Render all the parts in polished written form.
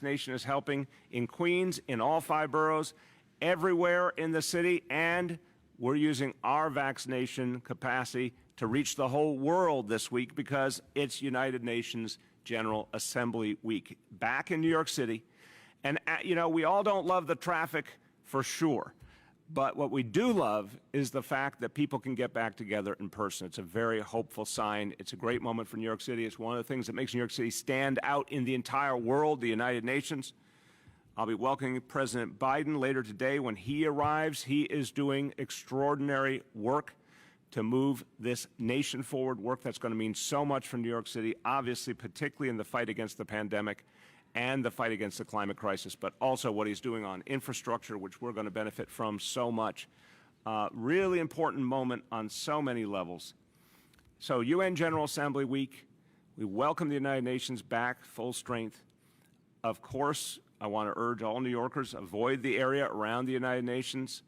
vaccination is helping in Queens, in all 5 boroughs, everywhere in the city, and we're using our vaccination capacity to reach the whole world this week because it's United Nations General Assembly week back in New York City. And, you know, we all don't love the traffic for sure. But what we do love is the fact that people can get back together in person. It's a very hopeful sign. It's a great moment for New York City. It's one of the things that makes New York City stand out in the entire world, the United Nations. I'll be welcoming President Biden later today. When he arrives, he is doing extraordinary work to move this nation forward, work that's going to mean so much for New York City, obviously, particularly in the fight against the pandemic and the fight against the climate crisis, but also what he's doing on infrastructure, which we're going to benefit from so much. Really important moment on so many levels. So UN General Assembly Week, we welcome the United Nations back full strength. Of course, I want to urge all New Yorkers, avoid the area around the United Nations.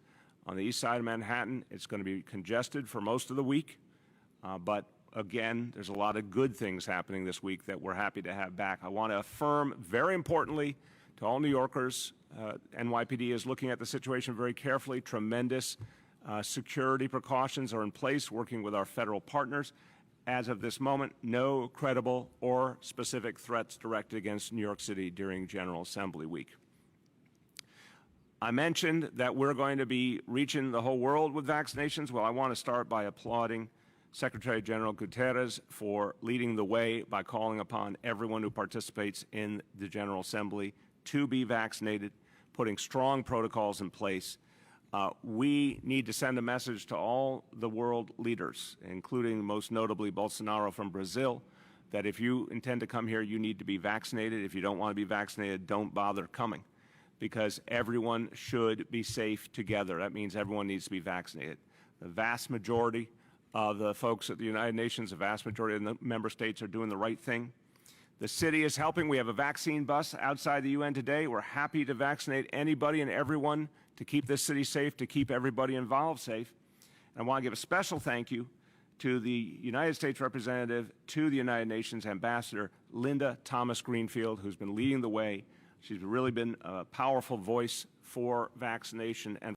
On the east side of Manhattan, it's going to be congested for most of the week, but again, there's a lot of good things happening this week that we're happy to have back. I want to affirm, very importantly, to all New Yorkers, NYPD is looking at the situation very carefully. Tremendous security precautions are in place, working with our federal partners. As of this moment, no credible or specific threats directed against New York City during General Assembly Week. I mentioned that we're going to be reaching the whole world with vaccinations. Well, I want to start by applauding Secretary General Guterres for leading the way by calling upon everyone who participates in the General Assembly to be vaccinated, putting strong protocols in place. We need to send a message to all the world leaders, including most notably Bolsonaro from Brazil, that if you intend to come here, you need to be vaccinated. If you don't want to be vaccinated, don't bother coming, because everyone should be safe together. That means everyone needs to be vaccinated. The vast majority of the folks at the United Nations, the vast majority of the member states are doing the right thing. The city is helping. We have a vaccine bus outside the UN today. We're happy to vaccinate anybody and everyone to keep this city safe, to keep everybody involved safe. And I want to give a special thank you to the United States representative to the United Nations, Ambassador Linda Thomas Greenfield, who's been leading the way. She's really been a powerful voice for vaccination and